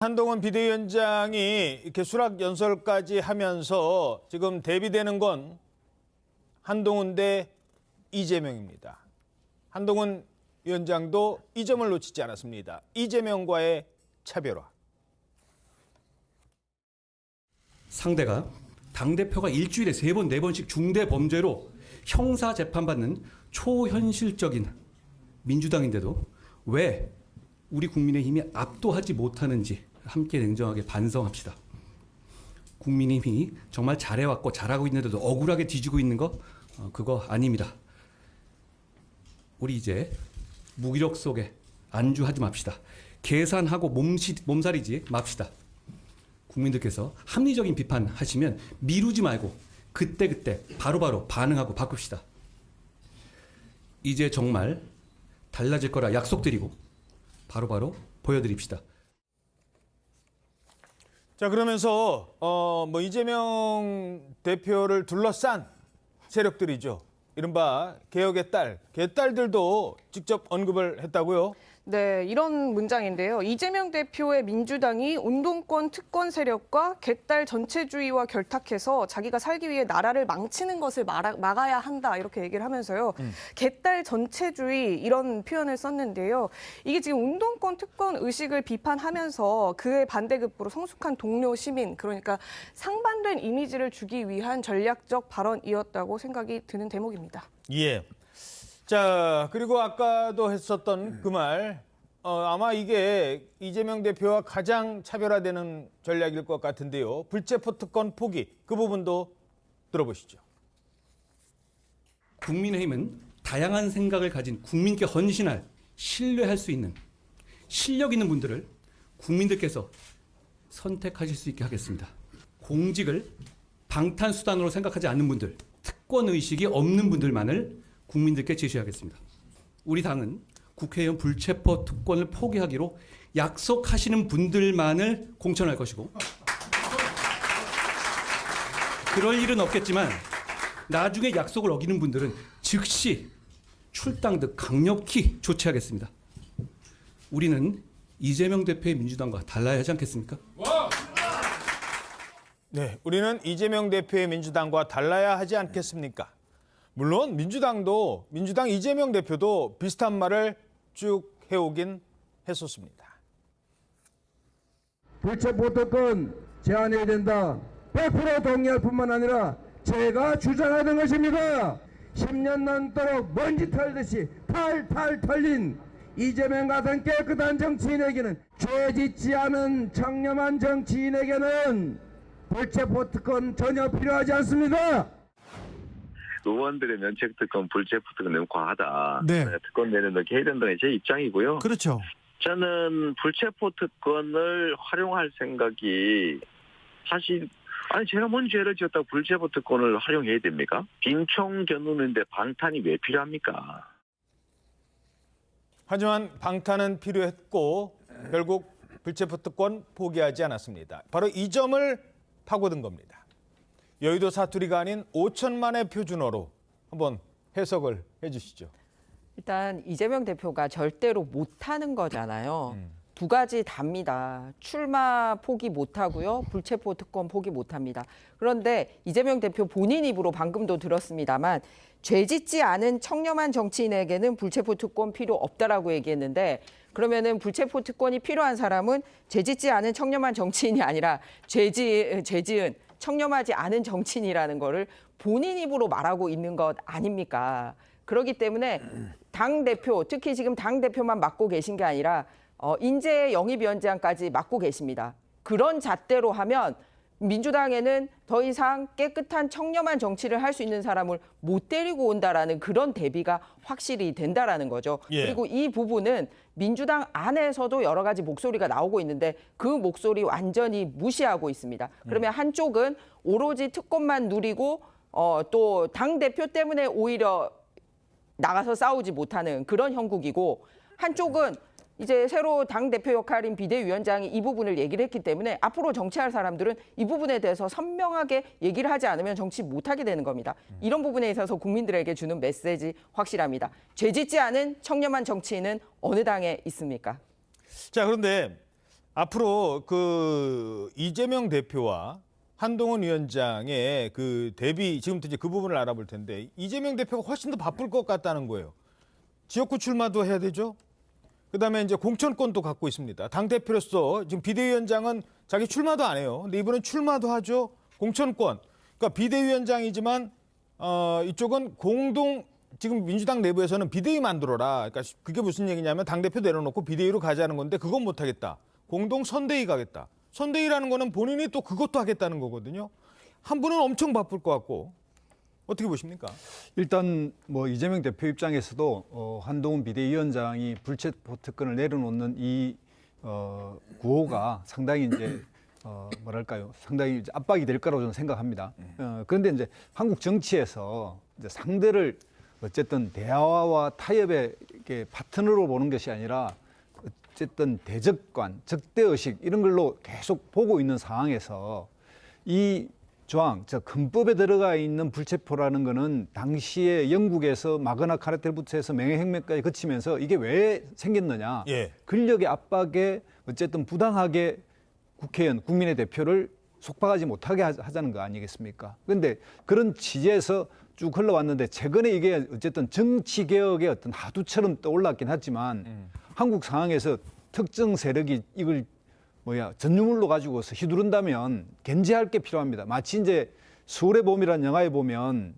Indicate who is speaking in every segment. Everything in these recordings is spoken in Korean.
Speaker 1: 한동훈 비대위원장이 이렇게 수락 연설까지 하면서 지금 대비되는 건 한동훈 대 이재명입니다. 한동훈 위원장도 이 점을 놓치지 않았습니다. 이재명과의 차별화.
Speaker 2: 상대가 당대표가 일주일에 3번, 4번씩 중대 범죄로 형사 재판받는 초현실적인 민주당인데도 왜 우리 국민의힘이 압도하지 못하는지 함께 냉정하게 반성합시다. 국민의힘이 정말 잘해왔고 잘하고 있는데도 억울하게 뒤지고 있는 거 그거 아닙니다. 우리 이제 무기력 속에 안주하지 맙시다. 계산하고 몸살이지 맙시다. 국민들께서 합리적인 비판하시면 미루지 말고 그때그때 바로바로 반응하고 바꿉시다. 이제 정말 달라질 거라 약속드리고 바로바로 보여드립시다.
Speaker 1: 자, 그러면서 이재명 대표를 둘러싼 세력들이죠. 이른바 개혁의 딸, 개딸들도 직접 언급을 했다고요?
Speaker 3: 네, 이런 문장인데요. 이재명 대표의 민주당이 운동권 특권 세력과 개딸 전체주의와 결탁해서 자기가 살기 위해 나라를 망치는 것을 막아야 한다 이렇게 얘기를 하면서요. 개딸 전체주의 이런 표현을 썼는데요. 이게 지금 운동권 특권 의식을 비판하면서 그의 반대급부로 성숙한 동료 시민, 그러니까 상반된 이미지를 주기 위한 전략적 발언이었다고 생각이 드는 대목입니다.
Speaker 1: 예. 자, 그리고 아까도 했었던 그 말, 아마 이게 이재명 대표와 가장 차별화되는 전략일 것 같은데요. 불체포 특권 포기, 그 부분도 들어보시죠.
Speaker 2: 국민의힘은 다양한 생각을 가진 국민께 헌신할, 신뢰할 수 있는 실력 있는 분들을 국민들께서 선택하실 수 있게 하겠습니다. 공직을 방탄수단으로 생각하지 않는 분들, 특권의식이 없는 분들만을 국민들께 제시하겠습니다. 우리 당은 국회의원 불체포 특권을 포기하기로 약속하시는 분들만을 공천할 것이고 그럴 일은 없겠지만 나중에 약속을 어기는 분들은 즉시 출당 등 강력히 조치하겠습니다. 우리는 이재명 대표의 민주당과 달라야 하지 않겠습니까?
Speaker 1: 네, 우리는 이재명 대표의 민주당과 달라야 하지 않겠습니까? 물론 민주당 이재명 대표도 비슷한 말을 쭉 해오긴 했었습니다.
Speaker 4: 불체포 특권 제한해야 된다. 100% 동의할 뿐만 아니라 제가 주장하는 것입니다. 10년 넘도록 먼지 털듯이 탈탈 털린 이재명 같은 깨끗한 정치인에게는 죄 짓지 않은 청렴한 정치인에게는 불체포 특권 전혀 필요하지 않습니다.
Speaker 5: 의원들의 면책특권, 불체포특권 너무 과하다.
Speaker 1: 네.
Speaker 5: 특권 내려놓게 해야 된다는 게 제 입장이고요.
Speaker 1: 그렇죠.
Speaker 5: 저는 불체포특권을 활용할 생각이 사실 제가 뭔 죄를 지었다고 불체포특권을 활용해야 됩니까? 빈총 겨누는데 방탄이 왜 필요합니까?
Speaker 1: 하지만 방탄은 필요했고 결국 불체포특권 포기하지 않았습니다. 바로 이 점을 파고든 겁니다. 여의도 사투리가 아닌 5천만의 표준어로 한번 해석을 해주시죠.
Speaker 6: 일단 이재명 대표가 절대로 못하는 거잖아요. 두 가지 답니다. 출마 포기 못하고요. 불체포 특권 포기 못합니다. 그런데 이재명 대표 본인 입으로 방금도 들었습니다만 죄 짓지 않은 청렴한 정치인에게는 불체포 특권 필요 없다라고 얘기했는데 그러면은 불체포 특권이 필요한 사람은 죄 짓지 않은 청렴한 정치인이 아니라 죄 지은 청렴하지 않은 정치인이라는 거를 본인 입으로 말하고 있는 것 아닙니까? 그렇기 때문에 당대표, 특히 지금 당대표만 맡고 계신 게 아니라 인재 영입위원장까지 맡고 계십니다. 그런 잣대로 하면 민주당에는 더 이상 깨끗한 청렴한 정치를 할 수 있는 사람을 못 데리고 온다라는 그런 대비가 확실히 된다라는 거죠.
Speaker 1: 예.
Speaker 6: 그리고 이 부분은 민주당 안에서도 여러 가지 목소리가 나오고 있는데 그 목소리 완전히 무시하고 있습니다. 그러면 한쪽은 오로지 특권만 누리고 또 당대표 때문에 오히려 나가서 싸우지 못하는 그런 형국이고 한쪽은 이제 새로 당대표 역할인 비대위원장이 이 부분을 얘기를 했기 때문에 앞으로 정치할 사람들은 이 부분에 대해서 선명하게 얘기를 하지 않으면 정치 못하게 되는 겁니다. 이런 부분에 있어서 국민들에게 주는 메시지 확실합니다. 죄 짓지 않은 청렴한 정치인은 어느 당에 있습니까?
Speaker 1: 자, 그런데 앞으로 그 이재명 대표와 한동훈 위원장의 그 대비 지금부터 이제 그 부분을 알아볼 텐데 이재명 대표가 훨씬 더 바쁠 것 같다는 거예요. 지역구 출마도 해야 되죠. 그다음에 이제 공천권도 갖고 있습니다. 당 대표로서 지금 비대위원장은 자기 출마도 안 해요. 근데 이번엔 출마도 하죠. 공천권. 그러니까 비대위원장이지만 이쪽은 공동 지금 민주당 내부에서는 비대위 만들어라. 그러니까 그게 무슨 얘기냐면 당 대표 내려놓고 비대위로 가자는 건데 그건 못 하겠다. 공동 선대위 가겠다. 선대위라는 거는 본인이 또 그것도 하겠다는 거거든요. 한 분은 엄청 바쁠 것 같고 어떻게 보십니까?
Speaker 7: 일단 뭐 이재명 대표 입장에서도 한동훈 비대위원장이 불체포 특권을 내려놓는 이 구호가 상당히 이제 뭐랄까요, 상당히 이제 압박이 될 거라고 저는 생각합니다. 그런데 이제 한국 정치에서 이제 상대를 어쨌든 대화와 타협의 이렇게 파트너로 보는 것이 아니라 어쨌든 대적관, 적대의식 이런 걸로 계속 보고 있는 상황에서 이 조항, 저 헌법에 들어가 있는 불체포라는 거는 당시에 영국에서 마그나 카르텔부터 해서 명예혁명까지 거치면서 이게 왜 생겼느냐.
Speaker 1: 예.
Speaker 7: 권력의 압박에 어쨌든 부당하게 국회의원, 국민의 대표를 속박하지 못하게 하자는 거 아니겠습니까? 그런데 그런 취지에서 쭉 흘러왔는데 최근에 이게 어쨌든 정치개혁의 어떤 하두처럼 떠올랐긴 하지만 한국 상황에서 특정 세력이 이걸 전유물로 가지고서 휘두른다면 견제할 게 필요합니다. 마치 이제 서울의 봄이라는 영화에 보면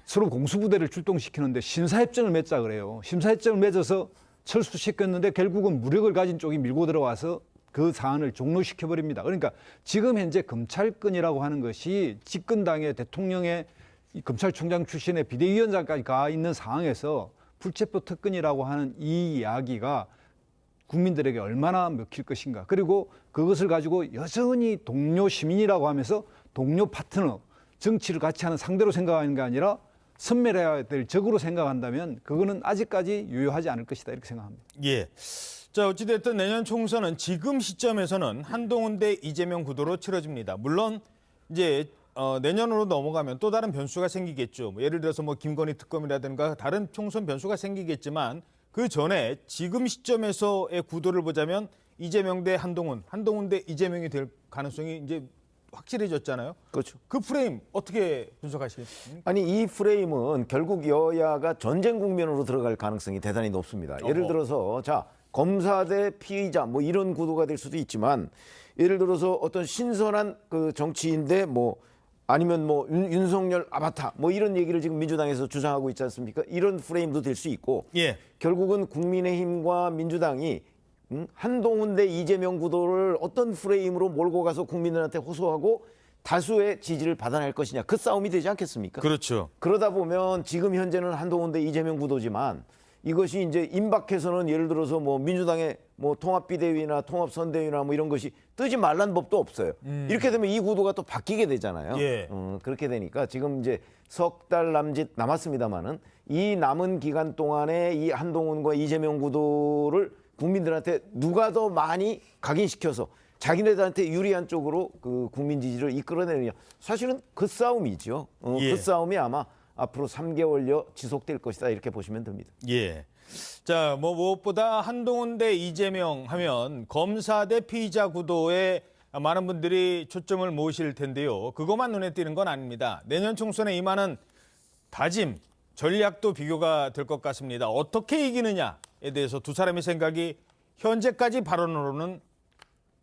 Speaker 7: 서로 공수부대를 출동시키는데 심사협정을 맺자 그래요. 심사협정을 맺어서 철수시켰는데 결국은 무력을 가진 쪽이 밀고 들어와서 그 사안을 종료시켜버립니다. 그러니까 지금 현재 검찰권이라고 하는 것이 집권당의 대통령의 검찰총장 출신의 비대위원장까지 가 있는 상황에서 불체포 특권이라고 하는 이 이야기가 국민들에게 얼마나 먹힐 것인가. 그리고 그것을 가지고 여전히 동료 시민이라고 하면서 동료 파트너, 정치를 같이 하는 상대로 생각하는 게 아니라 선멸해야 될 적으로 생각한다면 그거는 아직까지 유효하지 않을 것이다 이렇게 생각합니다.
Speaker 1: 예. 자, 어찌됐든 내년 총선은 지금 시점에서는 한동훈 대 이재명 구도로 치러집니다. 물론 이제 내년으로 넘어가면 또 다른 변수가 생기겠죠. 뭐 예를 들어서 뭐 김건희 특검이라든가 다른 총선 변수가 생기겠지만 그 전에 지금 시점에서의 구도를 보자면 이재명 대 한동훈, 한동훈 대 이재명이 될 가능성이 이제 확실해졌잖아요.
Speaker 8: 그렇죠.
Speaker 1: 그 프레임 어떻게 분석하시겠습니까?
Speaker 8: 아니 이 프레임은 결국 여야가 전쟁 국면으로 들어갈 가능성이 대단히 높습니다. 예를 들어서 자 검사 대 피의자 뭐 이런 구도가 될 수도 있지만 예를 들어서 어떤 신선한 그 정치인데 뭐 아니면 뭐 윤석열 아바타 뭐 이런 얘기를 지금 민주당에서 주장하고 있지 않습니까? 이런 프레임도 될 수 있고
Speaker 1: 예.
Speaker 8: 결국은 국민의힘과 민주당이 한동훈 대 이재명 구도를 어떤 프레임으로 몰고 가서 국민들한테 호소하고 다수의 지지를 받아낼 것이냐 그 싸움이 되지 않겠습니까?
Speaker 1: 그렇죠.
Speaker 8: 그러다 보면 지금 현재는 한동훈 대 이재명 구도지만 이것이 이제 임박해서는 예를 들어서 뭐 민주당의 뭐 통합비대위나 통합선대위나 뭐 이런 것이 뜨지 말란 법도 없어요. 이렇게 되면 이 구도가 또 바뀌게 되잖아요.
Speaker 1: 예.
Speaker 8: 그렇게 되니까 지금 이제 석 달 남짓 남았습니다만은 이 남은 기간 동안에 이 한동훈과 이재명 구도를 국민들한테 누가 더 많이 각인시켜서 자기네들한테 유리한 쪽으로 그 국민 지지를 이끌어내느냐. 사실은 그 싸움이죠.
Speaker 1: 예.
Speaker 8: 그 싸움이 아마 앞으로 3개월여 지속될 것이다 이렇게 보시면 됩니다.
Speaker 1: 예. 자, 뭐 무엇보다 한동훈 대 이재명 하면 검사 대 피의자 구도에 많은 분들이 초점을 모으실 텐데요. 그것만 눈에 띄는 건 아닙니다. 내년 총선에 임하는 다짐, 전략도 비교가 될 것 같습니다. 어떻게 이기느냐에 대해서 두 사람의 생각이 현재까지 발언으로는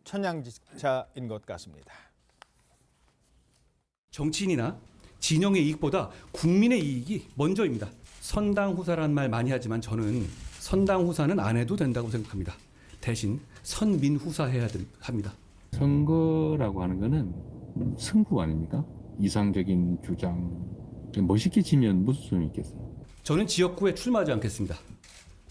Speaker 1: 천양지차인 것 같습니다.
Speaker 2: 정치인이나 진영의 이익보다 국민의 이익이 먼저입니다. 선당후사라는 말 많이 하지만 저는 선당후사는 안 해도 된다고 생각합니다. 대신 선민후사해야 합니다.
Speaker 9: 선거라고 하는 거는 승부 아닙니까? 이상적인 주장 멋있게 지면 무슨 소용이 있겠어요?
Speaker 2: 저는 지역구에 출마하지 않겠습니다.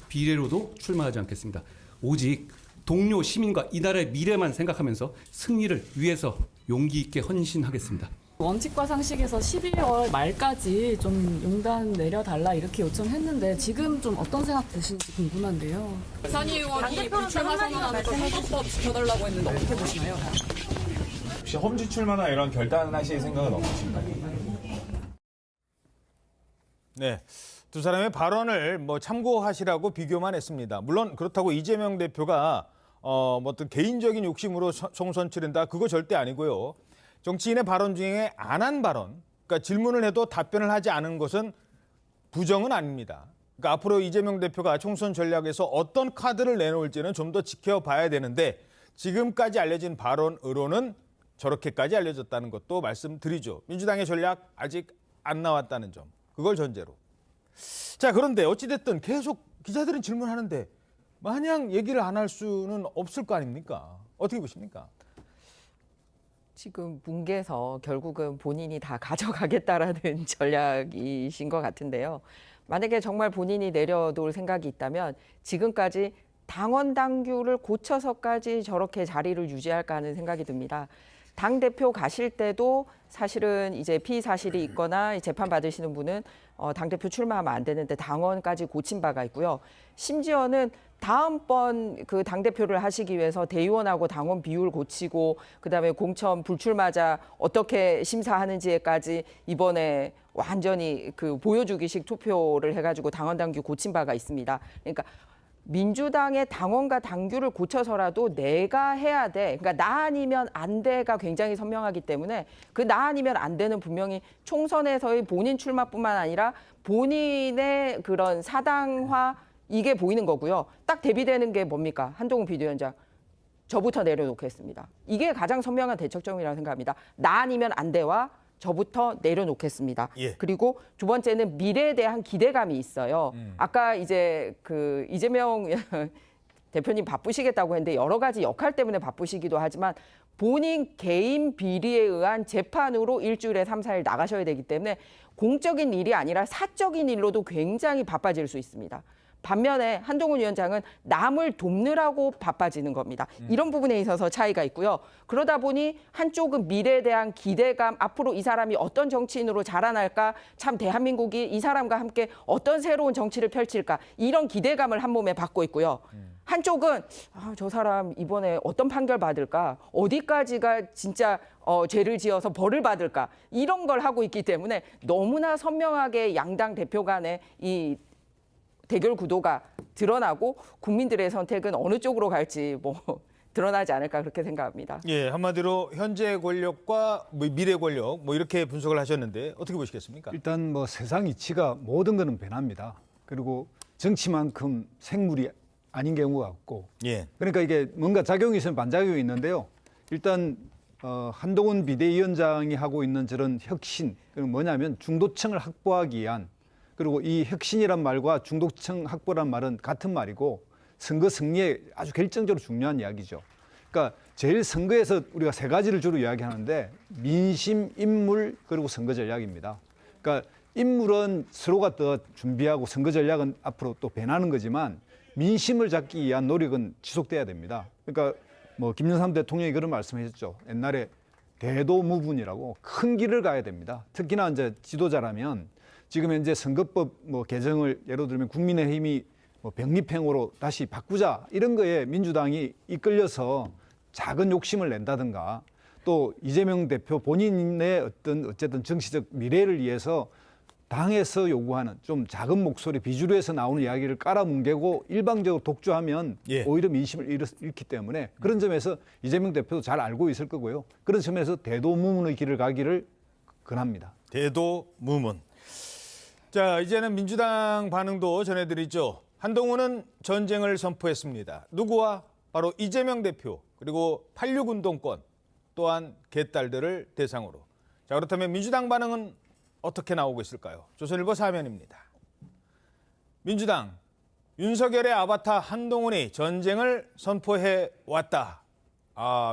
Speaker 2: 비례로도 출마하지 않겠습니다. 오직 동료 시민과 이 나라의 미래만 생각하면서 승리를 위해서 용기 있게 헌신하겠습니다.
Speaker 10: 원칙과 상식에서 12월 말까지 좀 용단 내려달라 이렇게 요청했는데 지금 좀 어떤 생각 드시는지 궁금한데요.
Speaker 11: 산희 의원이 불출마 선언안을 선거법 지켜달라고 했는데 어떻게 보시나요?
Speaker 12: 혹시 험지 출마나 이런 결단하실 생각은 없으신가요?
Speaker 1: 네, 두 사람의 발언을 뭐 참고하시라고 비교만 했습니다. 물론 그렇다고 이재명 대표가 뭐 어떤 개인적인 욕심으로 총선 치른다 그거 절대 아니고요. 정치인의 발언 중에 안 한 발언, 그러니까 질문을 해도 답변을 하지 않은 것은 부정은 아닙니다. 그러니까 앞으로 이재명 대표가 총선 전략에서 어떤 카드를 내놓을지는 좀 더 지켜봐야 되는데 지금까지 알려진 발언으로는 저렇게까지 알려졌다는 것도 말씀드리죠. 민주당의 전략 아직 안 나왔다는 점, 그걸 전제로. 자, 그런데 어찌됐든 계속 기자들은 질문하는데 마냥 얘기를 안 할 수는 없을 거 아닙니까? 어떻게 보십니까?
Speaker 6: 지금 뭉개서 결국은 본인이 다 가져가겠다라는 전략이신 것 같은데요. 만약에 정말 본인이 내려놓을 생각이 있다면 지금까지 당원 당규를 고쳐서까지 저렇게 자리를 유지할까 하는 생각이 듭니다. 당대표 가실 때도 사실은 이제 피의 사실이 있거나 재판 받으시는 분은 당대표 출마하면 안 되는데 당원까지 고친 바가 있고요. 심지어는 다음번 그 당대표를 하시기 위해서 대의원하고 당원 비율 고치고 그다음에 공천 불출마자 어떻게 심사하는지에까지 이번에 완전히 그 보여주기식 투표를 해가지고 당원 당규 고친 바가 있습니다. 그러니까 민주당의 당원과 당규를 고쳐서라도 내가 해야 돼. 그러니까 나 아니면 안 돼가 굉장히 선명하기 때문에 그 나 아니면 안 돼는 분명히 총선에서의 본인 출마뿐만 아니라 본인의 그런 사당화 이게 보이는 거고요. 딱 대비되는 게 뭡니까? 한동훈 비대위원장. 저부터 내려놓겠습니다. 이게 가장 선명한 대척점이라고 생각합니다. 나 아니면 안 돼와 저부터 내려놓겠습니다.
Speaker 1: 예.
Speaker 6: 그리고 두 번째는 미래에 대한 기대감이 있어요. 아까 이제 그 이재명 대표님 바쁘시겠다고 했는데 여러 가지 역할 때문에 바쁘시기도 하지만 본인 개인 비리에 의한 재판으로 일주일에 3, 4일 나가셔야 되기 때문에 공적인 일이 아니라 사적인 일로도 굉장히 바빠질 수 있습니다. 반면에 한동훈 위원장은 남을 돕느라고 바빠지는 겁니다. 이런 부분에 있어서 차이가 있고요. 그러다 보니 한쪽은 미래에 대한 기대감, 앞으로 이 사람이 어떤 정치인으로 자라날까, 참 대한민국이 이 사람과 함께 어떤 새로운 정치를 펼칠까, 이런 기대감을 한 몸에 받고 있고요. 한쪽은 저 사람 이번에 어떤 판결 받을까, 어디까지가 진짜 죄를 지어서 벌을 받을까, 이런 걸 하고 있기 때문에 너무나 선명하게 양당 대표 간의 이 대결 구도가 드러나고 국민들의 선택은 어느 쪽으로 갈지 드러나지 않을까 그렇게 생각합니다.
Speaker 1: 예, 한마디로 현재 권력과 미래 권력 이렇게 분석을 하셨는데 어떻게 보시겠습니까?
Speaker 7: 일단 세상 이치가 모든 거는 변합니다. 그리고 정치만큼 생물이 아닌 경우가 없고,
Speaker 1: 예.
Speaker 7: 그러니까 이게 뭔가 작용이 있으면 반작용이 있는데요. 일단 한동훈 비대위원장이 하고 있는 저런 혁신, 그건 뭐냐면 중도층을 확보하기 위한, 그리고 이 혁신이란 말과 중도층 확보란 말은 같은 말이고 선거 승리에 아주 결정적으로 중요한 이야기죠. 그러니까 제일 선거에서 우리가 세 가지를 주로 이야기하는데 민심, 인물, 그리고 선거 전략입니다. 그러니까 인물은 서로가 더 준비하고 선거 전략은 앞으로 또 변하는 거지만 민심을 잡기 위한 노력은 지속돼야 됩니다. 그러니까 김영삼 대통령이 그런 말씀하셨죠. 옛날에 대도무분이라고 큰 길을 가야 됩니다. 특히나 이제 지도자라면 지금 현재 선거법 개정을 예를 들면 국민의힘이 병립행으로 다시 바꾸자 이런 거에 민주당이 이끌려서 작은 욕심을 낸다든가, 또 이재명 대표 본인의 어쨌든 정치적 미래를 위해서 당에서 요구하는 좀 작은 목소리 비주류에서 나오는 이야기를 깔아뭉개고 일방적으로 독주하면
Speaker 1: 예.
Speaker 7: 오히려 민심을 잃기 때문에 그런 점에서 이재명 대표도 잘 알고 있을 거고요. 그런 점에서 대도무문의 길을 가기를 권합니다.
Speaker 1: 대도무문. 자, 이제는 민주당 반응도 전해드리죠. 한동훈은 전쟁을 선포했습니다. 누구와? 바로 이재명 대표, 그리고 86 운동권, 또한 개딸들을 대상으로. 자, 그렇다면 민주당 반응은 어떻게 나오고 있을까요? 조선일보 사면입니다. 민주당, 윤석열의 아바타 한동훈이 전쟁을 선포해 왔다.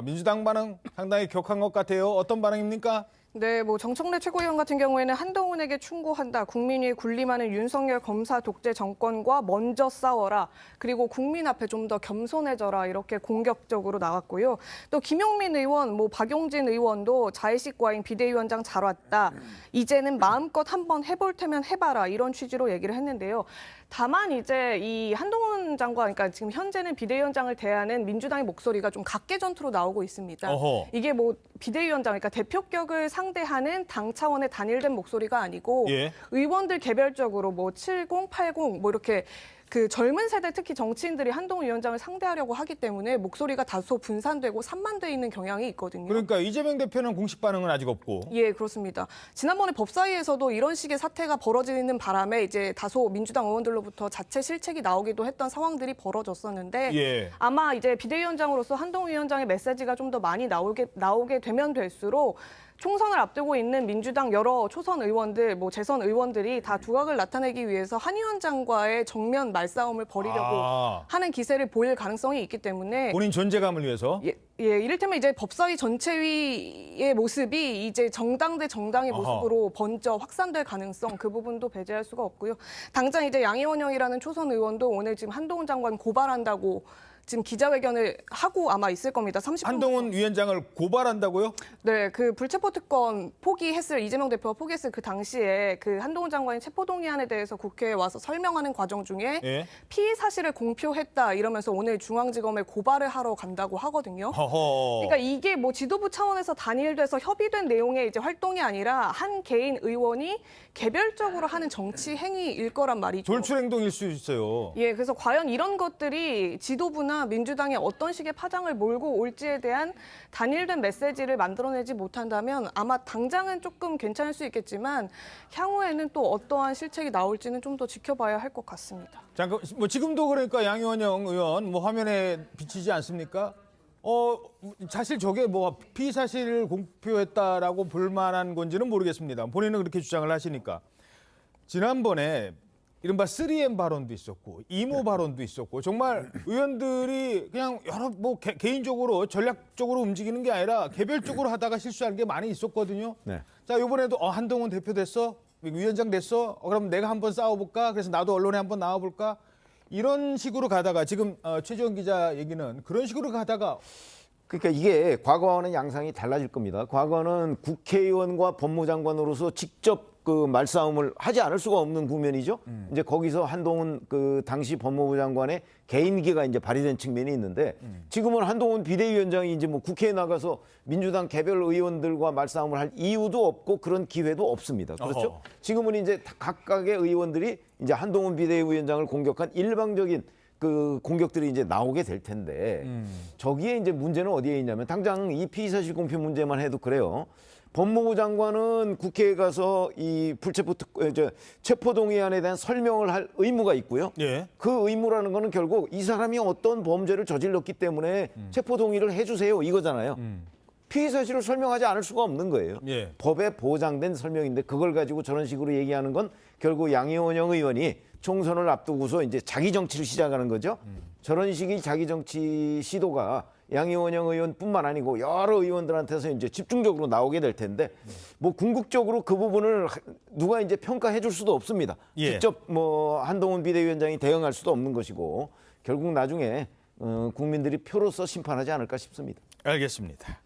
Speaker 1: 민주당 반응 상당히 격한 것 같아요. 어떤 반응입니까?
Speaker 3: 네, 정청래 최고위원 같은 경우에는 한동훈에게 충고한다. 국민이 군림하는 윤석열 검사 독재 정권과 먼저 싸워라. 그리고 국민 앞에 좀 더 겸손해져라. 이렇게 공격적으로 나왔고요. 또 김용민 의원, 박용진 의원도 자의식 과잉 비대위원장 잘 왔다. 이제는 마음껏 한번 해볼 테면 해봐라. 이런 취지로 얘기를 했는데요. 다만 이제 이 한동훈 장관, 그러니까 지금 현재는 비대위원장을 대하는 민주당의 목소리가 좀 각계전투로 나오고 있습니다.
Speaker 1: 어허.
Speaker 3: 이게 비대위원장, 그러니까 대표격을 상대하는 당 차원의 단일된 목소리가 아니고
Speaker 1: 예.
Speaker 3: 의원들 개별적으로 70, 80 이렇게 그 젊은 세대 특히 정치인들이 한동훈 위원장을 상대하려고 하기 때문에 목소리가 다소 분산되고 산만돼 있는 경향이 있거든요.
Speaker 1: 그러니까 이재명 대표는 공식 반응은 아직 없고.
Speaker 3: 예, 그렇습니다. 지난번에 법사위에서도 이런 식의 사태가 벌어지는 바람에 이제 다소 민주당 의원들로부터 자체 실책이 나오기도 했던 상황들이 벌어졌었는데
Speaker 1: 예.
Speaker 3: 아마 이제 비대위원장으로서 한동훈 위원장의 메시지가 좀 더 많이 나오게 되면 될수록 총선을 앞두고 있는 민주당 여러 초선 의원들, 뭐 재선 의원들이 다 두각을 나타내기 위해서 한 위원장과의 정면 말싸움을 벌이려고 하는 기세를 보일 가능성이 있기 때문에
Speaker 1: 본인 존재감을 위해서.
Speaker 3: 예, 이를테면 이제 법사위 전체위의 모습이 이제 정당 대 정당의 모습으로 번져 확산될 가능성 그 부분도 배제할 수가 없고요. 당장 이제 양이원영이라는 초선 의원도 오늘 지금 한동훈 장관 고발한다고 지금 기자회견을 하고 아마 있을 겁니다. 30분.
Speaker 1: 한동훈 위원장을 고발한다고요?
Speaker 3: 네, 그 불체포 특권 포기했을 이재명 대표가 포기했을 그 당시에 그 한동훈 장관이 체포동의안에 대해서 국회에 와서 설명하는 과정 중에
Speaker 1: 예.
Speaker 3: 피의 사실을 공표했다 이러면서 오늘 중앙지검에 고발을 하러 간다고 하거든요.
Speaker 1: 허허.
Speaker 3: 그러니까 이게 뭐 지도부 차원에서 단일돼서 협의된 내용의 이제 활동이 아니라 한 개인 의원이 개별적으로 하는 정치 행위일 거란 말이죠.
Speaker 1: 돌출 행동일 수 있어요.
Speaker 3: 예, 그래서 과연 이런 것들이 지도부나 민주당에 어떤 식의 파장을 몰고 올지에 대한 단일된 메시지를 만들어내지 못한다면 아마 당장은 조금 괜찮을 수 있겠지만 향후에는 또 어떠한 실책이 나올지는 좀 더 지켜봐야 할 것 같습니다.
Speaker 1: 잠깐, 뭐 지금도 그러니까 양이원영 의원 뭐 화면에 비치지 않습니까? 사실 저게 뭐 피의 사실을 공표했다라고 볼 만한 건지는 모르겠습니다. 본인은 그렇게 주장을 하시니까. 지난번에 이른바 3M 발언도 있었고 이모 발언도 있었고 정말 의원들이 그냥 여러 뭐 개인적으로 전략적으로 움직이는 게 아니라 개별적으로 하다가 실수하는 게 많이 있었거든요.
Speaker 8: 네.
Speaker 1: 자, 이번에도 한동훈 대표 됐어? 위원장 됐어? 그럼 내가 한번 싸워볼까? 그래서 나도 언론에 한번 나와볼까? 이런 식으로 가다가 지금 최지원 기자 얘기는 그런 식으로 가다가
Speaker 8: 그러니까 이게 과거와는 양상이 달라질 겁니다. 과거는 국회의원과 법무장관으로서 직접 그 말싸움을 하지 않을 수가 없는 국면이죠. 이제 거기서 한동훈 그 당시 법무부 장관의 개인기가 이제 발휘된 측면이 있는데 지금은 한동훈 비대위원장이 이제 뭐 국회에 나가서 민주당 개별 의원들과 말싸움을 할 이유도 없고 그런 기회도 없습니다. 그렇죠?
Speaker 1: 어허.
Speaker 8: 지금은 이제 각각의 의원들이 이제 한동훈 비대위원장을 공격한 일방적인 그 공격들이 이제 나오게 될 텐데 저기에 이제 문제는 어디에 있냐면 당장 이 피의사실 공표 문제만 해도 그래요. 법무부 장관은 국회에 가서 이 체포동의안에 대한 설명을 할 의무가 있고요.
Speaker 1: 예.
Speaker 8: 그 의무라는 거는 결국 이 사람이 어떤 범죄를 저질렀기 때문에 체포동의를 해주세요 이거잖아요. 피의사실을 설명하지 않을 수가 없는 거예요.
Speaker 1: 예.
Speaker 8: 법에 보장된 설명인데 그걸 가지고 저런 식으로 얘기하는 건 결국 양이원영 의원이 총선을 앞두고서 이제 자기 정치를 시작하는 거죠. 저런 식의 자기 정치 시도가 양이원영 의원뿐만 아니고 여러 의원들한테서 이제 집중적으로 나오게 될 텐데 뭐 궁극적으로 그 부분을 누가 이제 평가해 줄 수도 없습니다.
Speaker 1: 예.
Speaker 8: 직접 뭐 한동훈 비대위원장이 대응할 수도 없는 것이고 결국 나중에 국민들이 표로서 심판하지 않을까 싶습니다.
Speaker 1: 알겠습니다.